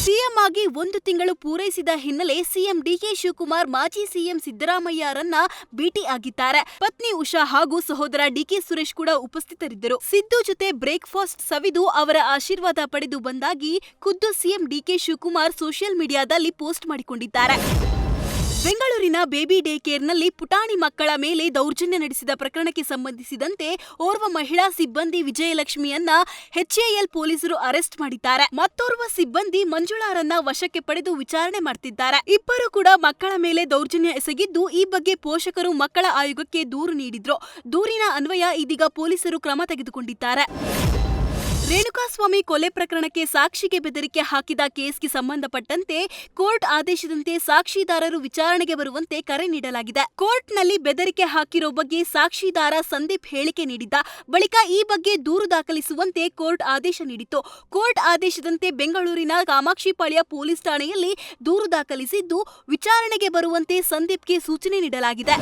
CM ಆಗಿ 1 ತಿಂಗಳು ಪೂರೈಸಿದ ಹಿನ್ನೆಲೆ ಸಿಎಂ ಡಿಕೆ ಶಿವಕುಮಾರ್ ಮಾಜಿ ಸಿಎಂ ಸಿದ್ದರಾಮಯ್ಯರನ್ನ ಭೇಟಿ ಆಗಿದ್ದಾರೆ. ಪತ್ನಿ ಉಷಾ ಹಾಗೂ ಸಹೋದರ ಡಿಕೆ ಸುರೇಶ್ ಕೂಡ ಉಪಸ್ಥಿತರಿದ್ದರು. ಸಿದ್ದು ಜೊತೆ ಬ್ರೇಕ್ಫಾಸ್ಟ್ ಸವಿದು ಅವರ ಆಶೀರ್ವಾದ ಪಡೆದು ಬಂದಾಗಿ ಖುದ್ದು ಸಿಎಂ ಡಿಕೆ ಶಿವಕುಮಾರ್ ಸೋಷಿಯಲ್ ಮೀಡಿಯಾದಲ್ಲಿ ಪೋಸ್ಟ್ ಮಾಡಿಕೊಂಡಿದ್ದಾರೆ. ಬೆಂಗಳೂರಿನ ಬೇಬಿ ಡೇ ಕೇರ್ನಲ್ಲಿ ಪುಟಾಣಿ ಮಕ್ಕಳ ಮೇಲೆ ದೌರ್ಜನ್ಯ ನಡೆಸಿದ ಪ್ರಕರಣಕ್ಕೆ ಸಂಬಂಧಿಸಿದಂತೆ ಓರ್ವ ಮಹಿಳಾ ಸಿಬ್ಬಂದಿ ವಿಜಯಲಕ್ಷ್ಮಿಯನ್ನ ಎಚ್ಎಎಲ್ ಪೊಲೀಸರು ಅರೆಸ್ಟ್ ಮಾಡಿದ್ದಾರೆ. ಮತ್ತೋರ್ವ ಸಿಬ್ಬಂದಿ ಮಂಜುಳಾರನ್ನ ವಶಕ್ಕೆ ಪಡೆದು ವಿಚಾರಣೆ ಮಾಡ್ತಿದ್ದಾರೆ. ಇಬ್ಬರು ಕೂಡ ಮಕ್ಕಳ ಮೇಲೆ ದೌರ್ಜನ್ಯ ಎಸಗಿದ್ದು, ಈ ಬಗ್ಗೆ ಪೋಷಕರು ಮಕ್ಕಳ ಆಯೋಗಕ್ಕೆ ದೂರು ನೀಡಿದ್ರು. ದೂರಿನ ಅನ್ವಯ ಇದೀಗ ಪೊಲೀಸರು ಕ್ರಮ ತೆಗೆದುಕೊಂಡಿದ್ದಾರೆ. ರೇಣುಕಾಸ್ವಾಮಿ ಕೊಲೆ ಪ್ರಕರಣಕ್ಕೆ ಸಾಕ್ಷಿಗೆ ಬೆದರಿಕೆ ಹಾಕಿದ ಕೇಸ್ಗೆ ಸಂಬಂಧಪಟ್ಟಂತೆ ಕೋರ್ಟ್ ಆದೇಶದಂತೆ ಸಾಕ್ಷಿದಾರರು ವಿಚಾರಣೆಗೆ ಬರುವಂತೆ ಕರೆ ನೀಡಲಾಗಿದೆ. ಕೋರ್ಟ್ನಲ್ಲಿ ಬೆದರಿಕೆ ಹಾಕಿರೋ ಬಗ್ಗೆ ಸಾಕ್ಷಿದಾರ ಸಂದೀಪ್ ಹೇಳಿಕೆ ನೀಡಿದ್ದ ಬಳಿಕ ಈ ಬಗ್ಗೆ ದೂರು ದಾಖಲಿಸುವಂತೆ ಕೋರ್ಟ್ ಆದೇಶ ನೀಡಿತ್ತು. ಕೋರ್ಟ್ ಆದೇಶದಂತೆ ಬೆಂಗಳೂರಿನ ಕಾಮಾಕ್ಷಿಪಾಳ್ಯ ಪೊಲೀಸ್ ಠಾಣೆಯಲ್ಲಿ ದೂರು ದಾಖಲಿಸಿದ್ದು, ವಿಚಾರಣೆಗೆ ಬರುವಂತೆ ಸಂದೀಪ್ಗೆ ಸೂಚನೆ ನೀಡಲಾಗಿದೆ.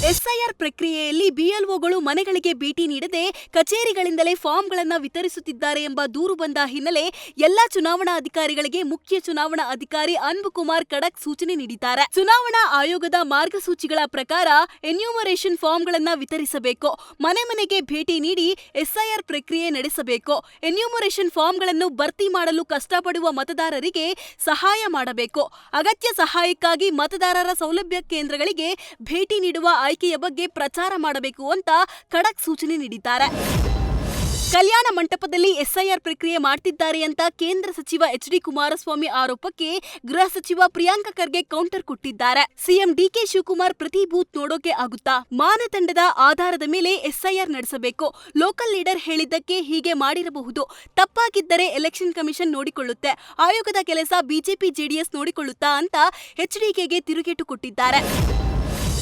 ಎಸ್ಐಆರ್ ಪ್ರಕ್ರಿಯೆಯಲ್ಲಿ ಬಿಎಲ್ಒಗಳು ಮನೆಗಳಿಗೆ ಭೇಟಿ ನೀಡದೆ ಕಚೇರಿಗಳಿಂದಲೇ ಫಾರ್ಮ್ಗಳನ್ನು ವಿತರಿಸುತ್ತಿದ್ದಾರೆ ಎಂಬ ದೂರು ಬಂದ ಹಿನ್ನೆಲೆ ಎಲ್ಲಾ ಚುನಾವಣಾ ಅಧಿಕಾರಿಗಳಿಗೆ ಮುಖ್ಯ ಚುನಾವಣಾ ಅಧಿಕಾರಿ ಅನ್ಬುಕುಮಾರ್ ಖಡಕ್ ಸೂಚನೆ ನೀಡಿದ್ದಾರೆ. ಚುನಾವಣಾ ಆಯೋಗದ ಮಾರ್ಗಸೂಚಿಗಳ ಪ್ರಕಾರ ಎನ್ಯೂಮರೇಷನ್ ಫಾರ್ಮ್ಗಳನ್ನು ವಿತರಿಸಬೇಕು. ಮನೆ ಮನೆಗೆ ಭೇಟಿ ನೀಡಿ ಎಸ್ಐಆರ್ ಪ್ರಕ್ರಿಯೆ ನಡೆಸಬೇಕು. ಎನ್ಯೂಮರೇಷನ್ ಫಾರ್ಮ್ಗಳನ್ನು ಭರ್ತಿ ಮಾಡಲು ಕಷ್ಟಪಡುವ ಮತದಾರರಿಗೆ ಸಹಾಯ ಮಾಡಬೇಕು. ಅಗತ್ಯ ಸಹಾಯಕ್ಕಾಗಿ ಮತದಾರರ ಸೌಲಭ್ಯ ಕೇಂದ್ರಗಳಿಗೆ ಭೇಟಿ ನೀಡುವ ಆಯ್ಕೆಯ ಬಗ್ಗೆ ಪ್ರಚಾರ ಮಾಡಬೇಕು ಅಂತ ಖಡಕ್ ಸೂಚನೆ ನೀಡಿದ್ದಾರೆ. ಕಲ್ಯಾಣ ಮಂಟಪದಲ್ಲಿ ಎಸ್ಐಆರ್ ಪ್ರಕ್ರಿಯೆ ಮಾಡ್ತಿದ್ದಾರೆ ಅಂತ ಕೇಂದ್ರ ಸಚಿವ ಎಚ್.ಡಿ. ಕುಮಾರಸ್ವಾಮಿ ಆರೋಪಕ್ಕೆ ಗೃಹ ಸಚಿವ ಪ್ರಿಯಾಂಕ ಖರ್ಗೆ ಕೌಂಟರ್ ಕೊಟ್ಟಿದ್ದಾರೆ. ಸಿಎಂ ಡಿಕೆ ಶಿವಕುಮಾರ್ ಪ್ರತಿ ಬೂತ್ ನೋಡೋಕೆ ಆಗುತ್ತಾ? ಮಾನದಂಡದ ಆಧಾರದ ಮೇಲೆ ಎಸ್ಐಆರ್ ನಡೆಸಬೇಕು. ಲೋಕಲ್ ಲೀಡರ್ ಹೇಳಿದ್ದಕ್ಕೆ ಹೀಗೆ ಮಾಡಿರಬಹುದು. ತಪ್ಪಾಗಿದ್ದರೆ ಎಲೆಕ್ಷನ್ ಕಮಿಷನ್ ನೋಡಿಕೊಳ್ಳುತ್ತೆ. ಆಯೋಗದ ಕೆಲಸ ಬಿಜೆಪಿ ಜೆಡಿಎಸ್ ನೋಡಿಕೊಳ್ಳುತ್ತಾ ಅಂತ ಎಚ್ಡಿಕೆಗೆ ತಿರುಗೇಟು ಕೊಟ್ಟಿದ್ದಾರೆ.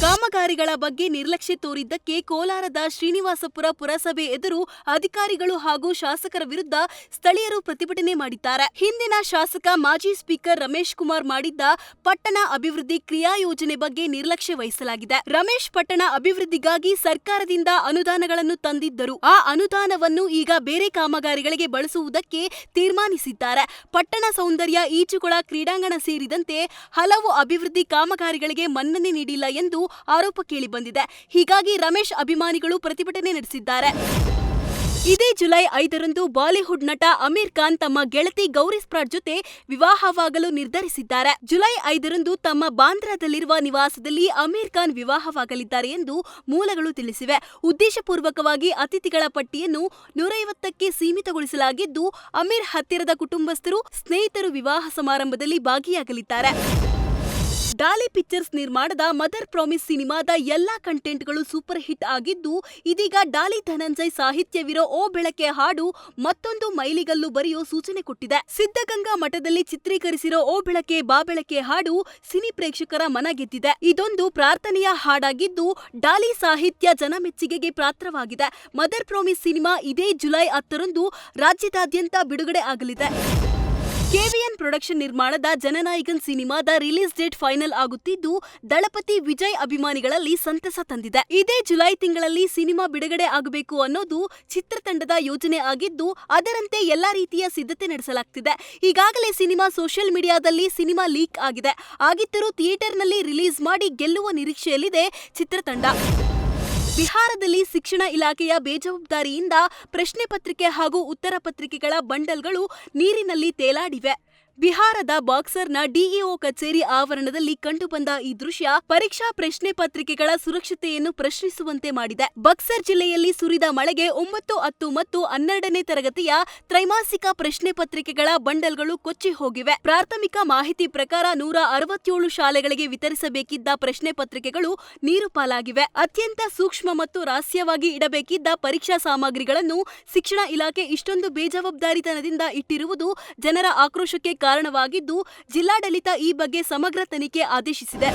ಕಾಮಗಾರಿಗಳ ಬಗ್ಗೆ ನಿರ್ಲಕ್ಷ್ಯ ತೋರಿದ್ದಕ್ಕೆ ಕೋಲಾರದ ಶ್ರೀನಿವಾಸಪುರ ಪುರಸಭೆ ಎದುರು ಅಧಿಕಾರಿಗಳು ಹಾಗೂ ಶಾಸಕರ ವಿರುದ್ಧ ಸ್ಥಳೀಯರು ಪ್ರತಿಭಟನೆ ಮಾಡಿದ್ದಾರೆ. ಹಿಂದಿನ ಶಾಸಕ ಮಾಜಿ ಸ್ಪೀಕರ್ ರಮೇಶ್ ಕುಮಾರ್ ಮಾಡಿದ್ದ ಪಟ್ಟಣ ಅಭಿವೃದ್ಧಿ ಕ್ರಿಯಾ ಯೋಜನೆ ಬಗ್ಗೆ ನಿರ್ಲಕ್ಷ್ಯ ವಹಿಸಲಾಗಿದೆ. ರಮೇಶ್ ಪಟ್ಟಣ ಅಭಿವೃದ್ಧಿಗಾಗಿ ಸರ್ಕಾರದಿಂದ ಅನುದಾನಗಳನ್ನು ತಂದಿದ್ದರು. ಆ ಅನುದಾನವನ್ನು ಈಗ ಬೇರೆ ಕಾಮಗಾರಿಗಳಿಗೆ ಬಳಸುವುದಕ್ಕೆ ತೀರ್ಮಾನಿಸಿದ್ದಾರೆ. ಪಟ್ಟಣ ಸೌಂದರ್ಯ, ಈಜುಕೊಳ, ಕ್ರೀಡಾಂಗಣ ಸೇರಿದಂತೆ ಹಲವು ಅಭಿವೃದ್ಧಿ ಕಾಮಗಾರಿಗಳಿಗೆ ಮನ್ನಣೆ ನೀಡಿಲ್ಲ ಎಂದು ಆರೋಪ ಕೇಳಿಬಂದಿದೆ. ಹೀಗಾಗಿ ರಮೇಶ್ ಅಭಿಮಾನಿಗಳು ಪ್ರತಿಭಟನೆ ನಡೆಸಿದ್ದಾರೆ. ಇದೇ ಜುಲೈ 5ರಂದು ಬಾಲಿವುಡ್ ನಟ ಅಮೀರ್ ಖಾನ್ ತಮ್ಮ ಗೆಳತಿ ಗೌರಿ ಸ್ಪ್ರಾಟ್ ಜೊತೆ ವಿವಾಹವಾಗಲು ನಿರ್ಧರಿಸಿದ್ದಾರೆ. ಜುಲೈ 5ರಂದು ತಮ್ಮ ಬಾಂದ್ರಾದಲ್ಲಿರುವ ನಿವಾಸದಲ್ಲಿ ಅಮೀರ್ ಖಾನ್ ವಿವಾಹವಾಗಲಿದ್ದಾರೆ ಎಂದು ಮೂಲಗಳು ತಿಳಿಸಿವೆ. ಉದ್ದೇಶಪೂರ್ವಕವಾಗಿ ಅತಿಥಿಗಳ ಪಟ್ಟಿಯನ್ನು 150ಕ್ಕೆ ಸೀಮಿತಗೊಳಿಸಲಾಗಿದ್ದು, ಅಮೀರ್ ಹತ್ತಿರದ ಕುಟುಂಬಸ್ಥರು, ಸ್ನೇಹಿತರು ವಿವಾಹ ಸಮಾರಂಭದಲ್ಲಿ ಭಾಗಿಯಾಗಲಿದ್ದಾರೆ. ಡಾಲಿ ಪಿಕ್ಚರ್ಸ್ ನಿರ್ಮಾಣದ ಮದರ್ ಪ್ರಾಮಿಸ್ ಸಿನಿಮಾದ ಎಲ್ಲಾ ಕಂಟೆಂಟ್ಗಳು ಸೂಪರ್ ಹಿಟ್ ಆಗಿದ್ದು, ಇದೀಗ ಡಾಲಿ ಧನಂಜಯ್ ಸಾಹಿತ್ಯವಿರೋ ಓ ಬೆಳಕೆ ಹಾಡು ಮತ್ತೊಂದು ಮೈಲಿಗಲ್ಲು ಬರೆಯೋ ಸೂಚನೆ ಕೊಟ್ಟಿದೆ. ಸಿದ್ಧಗಂಗಾ ಮಠದಲ್ಲಿ ಚಿತ್ರೀಕರಿಸಿರೋ ಓ ಬೆಳಕೆ ಬಾ ಬೆಳಕೆ ಹಾಡು ಸಿನಿ ಪ್ರೇಕ್ಷಕರ ಮನ ಗೆದ್ದಿದೆ. ಇದೊಂದು ಪ್ರಾರ್ಥನೆಯ ಹಾಡಾಗಿದ್ದು, ಡಾಲಿ ಸಾಹಿತ್ಯ ಜನಮೆಚ್ಚುಗೆಗೆ ಪಾತ್ರವಾಗಿದೆ. ಮದರ್ ಪ್ರಾಮಿಸ್ ಸಿನಿಮಾ ಇದೇ ಜುಲೈ 10ರಂದು ರಾಜ್ಯದಾದ್ಯಂತ ಬಿಡುಗಡೆ ಆಗಲಿದೆ. ಕೆವಿಎನ್ ಪ್ರೊಡಕ್ಷನ್ ನಿರ್ಮಾಣದ ಜನನಾಯಕನ್ ಸಿನಿಮಾದ ರಿಲೀಸ್ ಡೇಟ್ ಫೈನಲ್ ಆಗುತ್ತಿದ್ದು, ದಳಪತಿ ವಿಜಯ್ ಅಭಿಮಾನಿಗಳಲ್ಲಿ ಸಂತಸ ತಂದಿದೆ. ಇದೇ ಜುಲೈ ತಿಂಗಳಲ್ಲಿ ಸಿನಿಮಾ ಬಿಡುಗಡೆ ಆಗಬೇಕು ಅನ್ನೋದು ಚಿತ್ರತಂಡದ ಯೋಜನೆ ಆಗಿದ್ದು, ಅದರಂತೆ ಎಲ್ಲಾ ರೀತಿಯ ಸಿದ್ಧತೆ ನಡೆಸಲಾಗ್ತಿದೆ. ಈಗಾಗಲೇ ಸಿನಿಮಾ ಸೋಷಿಯಲ್ ಮೀಡಿಯಾದಲ್ಲಿ ಸಿನಿಮಾ ಲೀಕ್ ಆಗಿದೆ. ಆಗಿದ್ದರೂ ಥಿಯೇಟರ್ನಲ್ಲಿ ರಿಲೀಸ್ ಮಾಡಿ ಗೆಲ್ಲುವ ನಿರೀಕ್ಷೆಯಲ್ಲಿದೆ ಚಿತ್ರತಂಡ. ಬಿಹಾರದಲ್ಲಿ ಶಿಕ್ಷಣ ಇಲಾಖೆಯ ಬೇಜವಾಬ್ದಾರಿಯಿಂದ ಪ್ರಶ್ನೆ ಪತ್ರಿಕೆ ಹಾಗೂ ಉತ್ತರ ಪತ್ರಿಕೆಗಳ ಬಂಡಲ್ಗಳು ನೀರಿನಲ್ಲಿ ತೇಲಾಡಿವೆ. ಬಿಹಾರದ ಬಾಕ್ಸರ್ನ ಡಿಇಒ ಕಚೇರಿ ಆವರಣದಲ್ಲಿ ಕಂಡುಬಂದ ಈ ದೃಶ್ಯ ಪರೀಕ್ಷಾ ಪ್ರಶ್ನೆ ಪತ್ರಿಕೆಗಳ ಸುರಕ್ಷತೆಯನ್ನು ಪ್ರಶ್ನಿಸುವಂತೆ ಮಾಡಿದೆ. ಬಕ್ಸರ್ ಜಿಲ್ಲೆಯಲ್ಲಿ ಸುರಿದ ಮಳೆಗೆ 9, 10 ಮತ್ತು 12ನೇ ತರಗತಿಯ ತ್ರೈಮಾಸಿಕ ಪ್ರಶ್ನೆ ಪತ್ರಿಕೆಗಳ ಬಂಡಲ್ಗಳು ಕೊಚ್ಚಿ ಹೋಗಿವೆ. ಪ್ರಾಥಮಿಕ ಮಾಹಿತಿ ಪ್ರಕಾರ 167 ಶಾಲೆಗಳಿಗೆ ವಿತರಿಸಬೇಕಿದ್ದ ಪ್ರಶ್ನೆ ಪತ್ರಿಕೆಗಳು ನೀರು ಪಾಲಾಗಿವೆ. ಅತ್ಯಂತ ಸೂಕ್ಷ್ಮ ಮತ್ತು ರಹಸ್ಯವಾಗಿ ಇಡಬೇಕಿದ್ದ ಪರೀಕ್ಷಾ ಸಾಮಗ್ರಿಗಳನ್ನು ಶಿಕ್ಷಣ ಇಲಾಖೆ ಇಷ್ಟೊಂದು ಬೇಜವಾಬ್ದಾರಿತನದಿಂದ ಇಟ್ಟಿರುವುದು ಜನರ ಆಕ್ರೋಶಕ್ಕೆ ಕಾರಣವಾಗಿದ್ದು, ಜಿಲ್ಲಾಡಳಿತ ಈ ಬಗ್ಗೆ ಸಮಗ್ರ ತನಿಖೆ ಆದೇಶಿಸಿದೆ.